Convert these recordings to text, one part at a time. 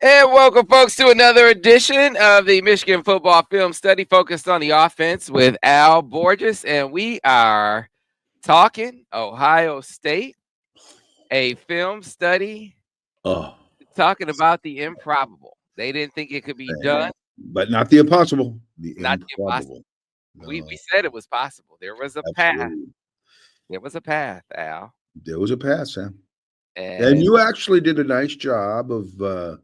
And welcome, folks, to another edition of the Michigan Football Film Study focused on the offense with Al Borges. And we are talking Ohio State, a film study Oh, talking about the improbable. They didn't think it could be done, but not the impossible, the not the impossible. improbable. We No, said it was possible. There was a path. absolutely. There was a path, Al. There was a pass, Sam. And And you actually did a nice job of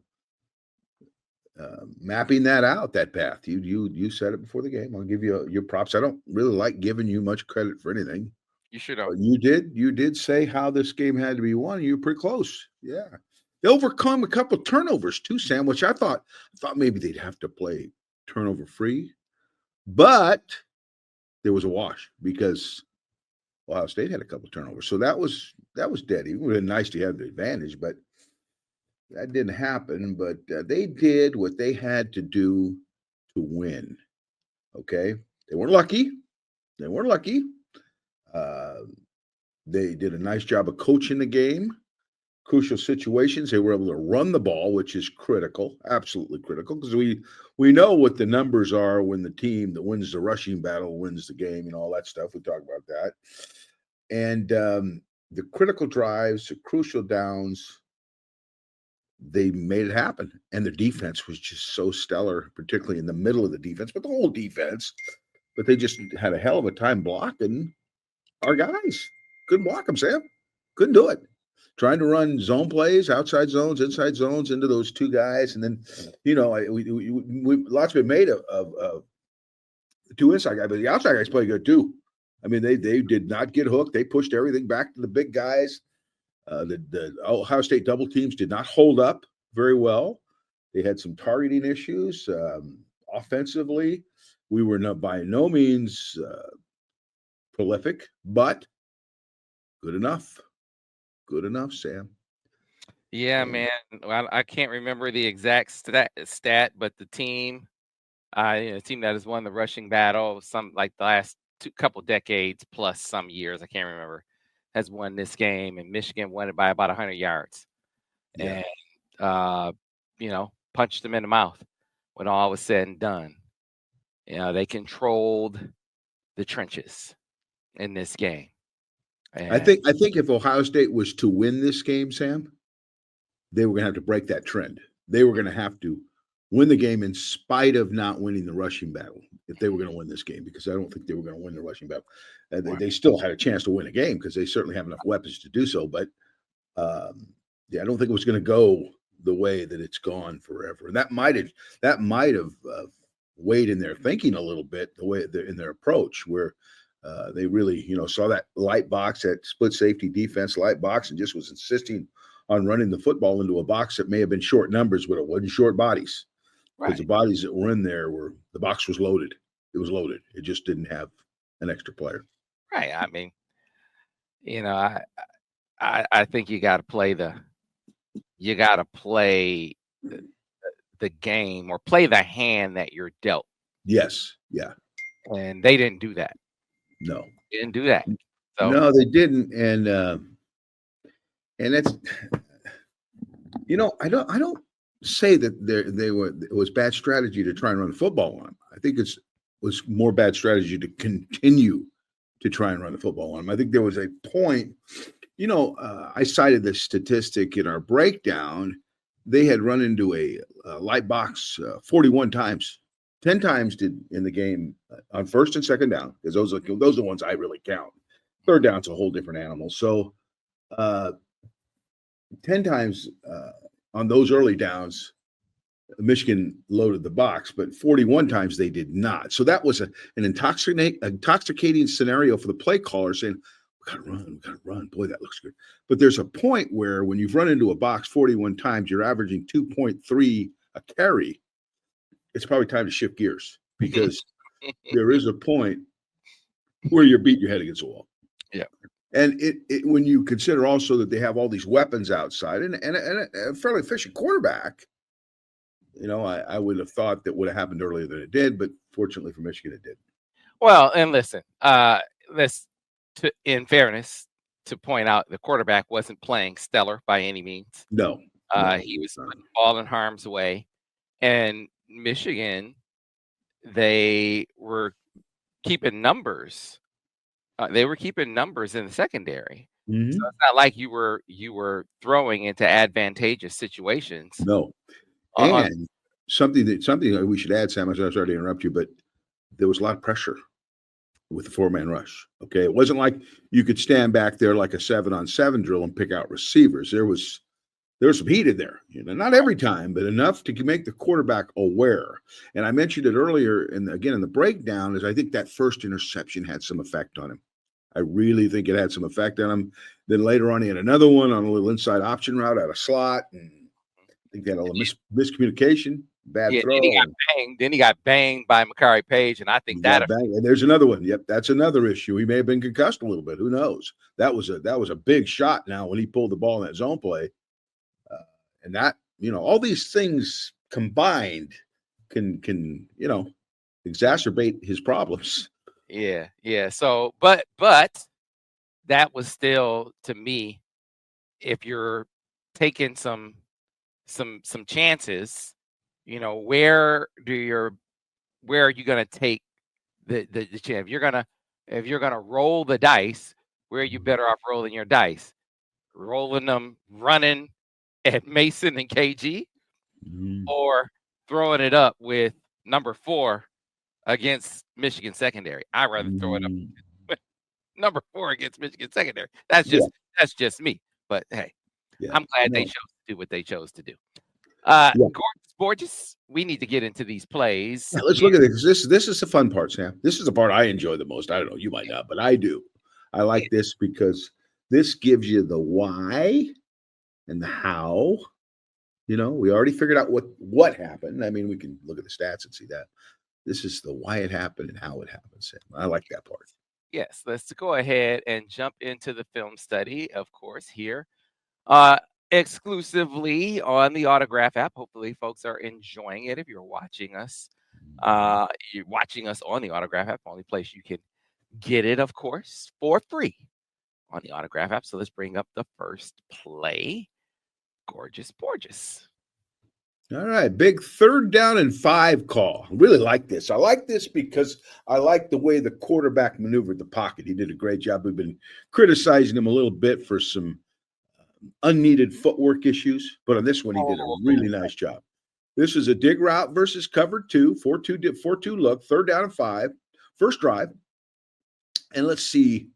mapping that out, that path. You said it before the game. I'll give you your props. I don't really like giving you much credit for anything. you should have. But you did say how this game had to be won. You were pretty close. Yeah. They overcome a couple of turnovers too, Sam, which I thought maybe they'd have to play turnover free. But there was a wash because Ohio State had a couple of turnovers. So that was dead. It would have been nice to have the advantage, but that didn't happen. But they did what they had to do to win. Okay. They weren't lucky. They weren't lucky. Uh, they did a nice job of coaching the game. Crucial situations. They were able to run the ball, which is critical, absolutely critical, because we know what the numbers are when the team that wins the rushing battle wins the game and all that stuff. We talk about that. And the critical drives, the crucial downs, they made it happen. And their defense was just so stellar, particularly in the middle of the defense, but the whole defense. But they just had a hell of a time blocking our guys. Couldn't block them, Sam. Couldn't do it. Trying to run zone plays, outside zones, inside zones into those two guys. And then, we lots been made of the two inside guys, but the outside guys play good too. I mean, they did not get hooked. They pushed everything back to the big guys. The Ohio State double teams did not hold up very well. They had some targeting issues offensively. We were not by no means prolific, but good enough. Good enough, Sam. Yeah, man. Well, I can't remember the exact stat, but the team that has won the rushing battle, some like the last couple decades plus some years, I can't remember, has won this game, and Michigan won it by about 100 yards, Yeah. and punched them in the mouth when all was said and done. They controlled the trenches in this game. I think if Ohio State was to win this game, Sam, they were going to have to break that trend. They were going to have to win the game in spite of not winning the rushing battle if they were going to win this game, because I don't think they were going to win the rushing battle. They still had a chance to win a game because they certainly have enough weapons to do so. But I don't think it was going to go the way that it's gone forever. And that might have weighed in their thinking a little bit, the way in their approach, where they really, saw that light box, that split safety defense light box, and just was insisting on running the football into a box that may have been short numbers, but it wasn't short bodies. Because the bodies that were in there the box was loaded. It was loaded. It just didn't have an extra player. Right. I mean, I think you got to play the game, or play the hand that you're dealt. Yes. Yeah. And they didn't do that. No. They didn't do that. So. No, they didn't. And that's, I don't say that it was bad strategy to try and run the football on them. I think it was more bad strategy to continue to try and run the football on them. I think there was a point, I cited this statistic in our breakdown. They had run into a light box 41 times. 10 times did in the game on first and second down, because those are the ones I really count. Third down's a whole different animal. So 10 times on those early downs, Michigan loaded the box, but 41 times they did not. So that was an intoxicating scenario for the play caller, saying, we got to run. Boy, that looks good. But there's a point where when you've run into a box 41 times, you're averaging 2.3 a carry. It's probably time to shift gears, because there is a point where you're beating your head against the wall. Yeah. And when you consider also that they have all these weapons outside and a fairly efficient quarterback, I would have thought that would have happened earlier than it did, but fortunately for Michigan, it did. Well, and listen, in fairness, to point out, the quarterback wasn't playing stellar by any means. No. No, He was no. putting the ball in harm's way, and Michigan, they were keeping numbers. They were keeping numbers in the secondary. So Mhm. it's not like you were throwing into advantageous situations No. on. And something that we should add, Sam, I'm sorry to interrupt you, but there was a lot of pressure with the four-man rush. Okay. It wasn't like you could stand back there like a 7-on-7 drill and pick out receivers. There was some heat in there. Not every time, but enough to make the quarterback aware. And I mentioned it earlier, and again in the breakdown, is I think that first interception had some effect on him. I really think it had some effect on him. Then later on, he had another one on a little inside option route out of slot, and I think they had a little miscommunication, bad Yeah, then he got throw. banged. Then he got banged by Makari Page, and I think He that got banged. And there's another one. Yep, that's another issue. He may have been concussed a little bit. Who knows? That was a big shot. Now when he pulled the ball in that zone play, uh, and that all these things combined can exacerbate his problems. yeah, yeah. So, but that was still to me, if you're taking some chances, where are you gonna take the chance? If you're gonna roll the dice, where are you better off rolling your dice? Rolling them running at Mason and KG, Mm, or throwing it up with number 4 against Michigan secondary? I'd rather throw it up mm, with number 4 against Michigan secondary. That's yeah, just me. But hey, yeah, I'm glad they no, chose to do what they chose to do. yeah. Gorgeous. We need to get into these plays. Yeah, let's Here. look at this. This is the fun part, Sam. This is the part I enjoy the most. I don't know, you might not, but I do. I Yeah, like this because this gives you the why and the how. We already figured out what happened. I mean, we can look at the stats and see that. This is the why it happened and how it happened, Sam. I like that part. yes, let's go ahead and jump into the film study, of course, here. Uh, Exclusively on the Autograph app. Hopefully, folks are enjoying it. If you're watching us, you're watching us on the Autograph app. Only place you can get it, of course, for free on the Autograph app. So let's bring up the first play. Gorgeous. All right, big 3rd down and 5 call. I really like this. I like this because I like the way the quarterback maneuvered the pocket. He did a great job. We've been criticizing him a little bit for some unneeded footwork issues, but on this one, he did a Oh, really nice job. This is a dig route versus cover 2, 4-2 look, 3rd down and 5, first drive. And let's see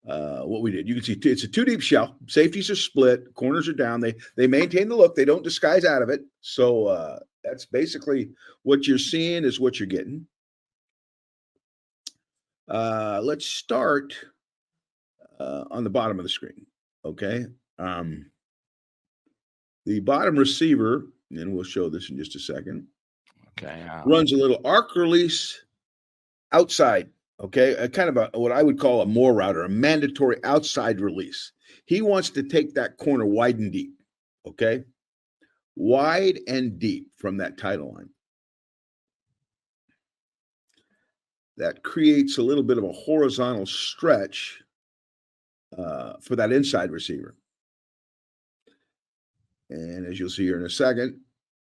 what we did. You can see it's a 2 deep shell. Safeties are split, corners are down. They maintain the look. They don't disguise out of it. So that's basically what you're seeing is what you're getting. Let's start on the bottom of the screen. Okay. The bottom receiver, and we'll show this in just a second, okay. runs a little arc release outside. Okay, a kind of what I would call a more route or a mandatory outside release. He wants to take that corner wide and deep. Okay, wide and deep from that title line. That creates a little bit of a horizontal stretch for that inside receiver. And as you'll see here in a second,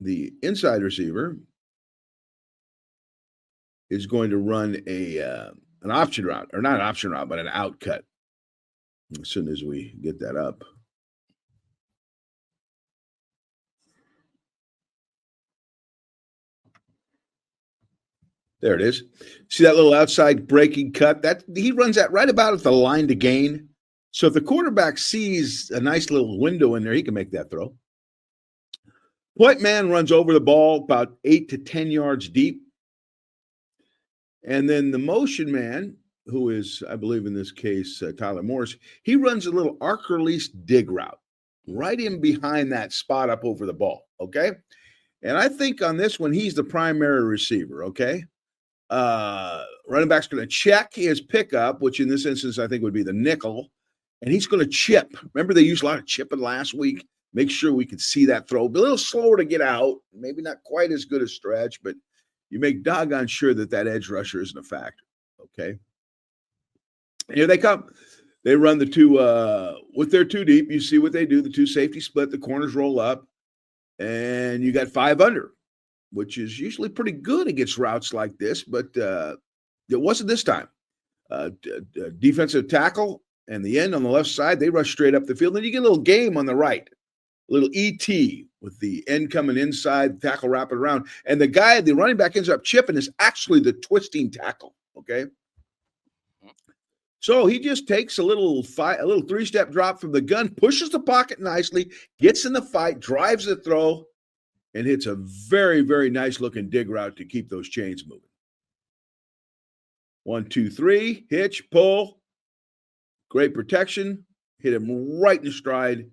the inside receiver is going to run an option route, or not an option route, but an out cut. As soon as we get that up. There it is. See that little outside breaking cut? That he runs that right about at the line to gain. So if the quarterback sees a nice little window in there, he can make that throw. Point man runs over the ball about 8 to 10 yards deep. And then the motion man, who is, I believe in this case, Tyler Morris, he runs a little arc release dig route right in behind that spot up over the ball. Okay. And I think on this one, he's the primary receiver. Okay. Running back's going to check his pickup, which in this instance I think would be the nickel, and he's going to chip. Remember, they used a lot of chipping last week. Make sure we could see that throw. Be a little slower to get out, maybe not quite as good a stretch, but you make doggone sure that edge rusher isn't a factor. Okay, and here they come. They run the two with their two deep. You see what they do. The two safety split. The corners roll up, and you got 5 under, which is usually pretty good against routes like this. But it wasn't this time. Defensive tackle and the end on the left side. They rush straight up the field. Then you get a little game on the right, a little ET with the end coming inside, tackle wrapping around, and the running back ends up chipping is actually the twisting tackle. Okay. So he just takes a little 3-step drop from the gun, pushes the pocket nicely, gets in the fight, drives the throw, and hits a very, very nice looking dig route to keep those chains moving. 1, 2, 3, hitch, pull, great protection, hit him right in the stride.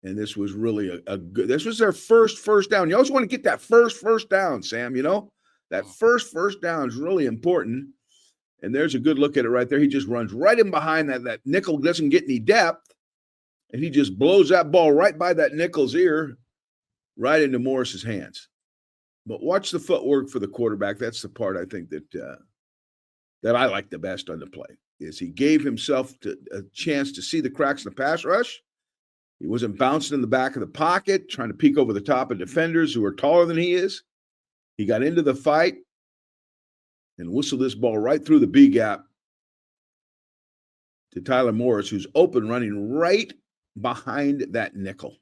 And this was really a good, this was their first down. You always want to get that first down, Sam, that first down is really important. And there's a good look at it right there. He just runs right in behind that nickel, doesn't get any depth. And he just blows that ball right by that nickel's ear, right into Morris's hands. But watch the footwork for the quarterback. That's the part I think that I like the best on the play, is he gave himself a chance to see the cracks in the pass rush. He wasn't bouncing in the back of the pocket, trying to peek over the top of defenders who are taller than he is. He got into the fight and whistled this ball right through the B gap to Tyler Morris, who's open, running right behind that nickel.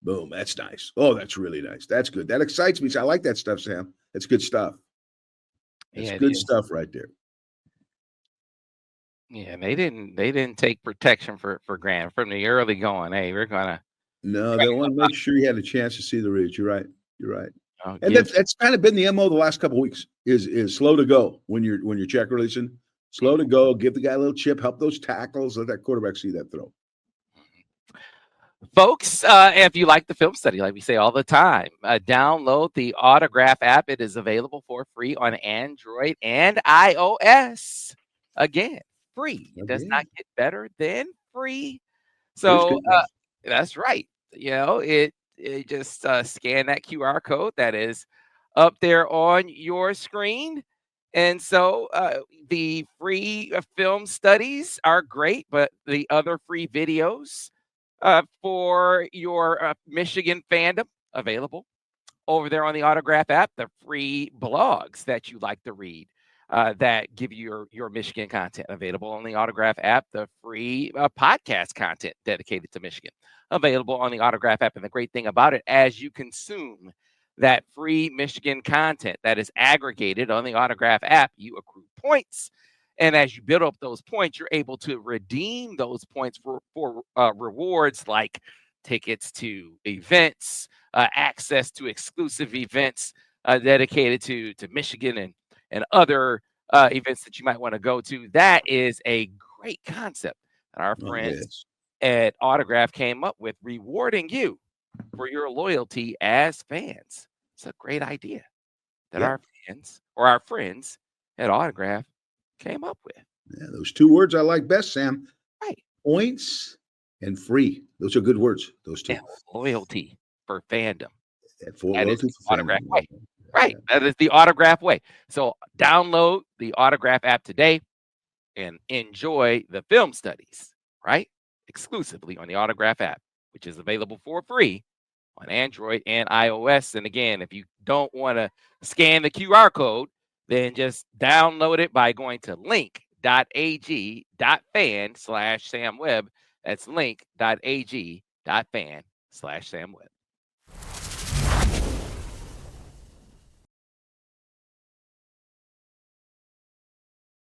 Boom, that's nice. Oh, that's really nice. That's good. That excites me. I like that stuff, Sam. That's good stuff. That's good stuff right there. Yeah, they didn't take protection for granted from the early going. Hey, we're gonna. No, they want to make sure you had a chance to see the reads. You're right. And Give, that's kind of been the MO the last couple of weeks is slow to go when you're check releasing. Slow to go, give the guy a little chip, help those tackles, let that quarterback see that throw. folks, if you like the film study, like we say all the time, download the Autograph app. It is available for free on Android and iOS. Again, free. It does not get better than free. So that's right. It just scan that QR code that is up there on your screen. And so the free film studies are great, but the other free videos for your Michigan fandom available over there on the Autograph app, the free blogs that you like to read that give you your Michigan content available on the Autograph app, the free podcast content dedicated to Michigan available on the Autograph app. And the great thing about it, as you consume that free Michigan content that is aggregated on the Autograph app, you accrue points. And as you build up those points, you're able to redeem those points for rewards like tickets to events, access to exclusive events dedicated to Michigan and other events that you might want to go to. That is a great concept that our friends at Autograph came up with, rewarding you for your loyalty as fans. It's a great idea that our fans or our friends at Autograph came up with. Yeah, those two words I like best, Sam. Right. Points and free. Those are good words, those two. And loyalty for fandom. Loyalty for Autograph way. Right. That is the Autograph way. So download the Autograph app today and enjoy the film studies, right? Exclusively on the Autograph app, which is available for free on Android and iOS. And again, if you don't want to scan the QR code, then just download it by going to link.ag.fan/SamWebb. That's link.ag.fan/SamWebb.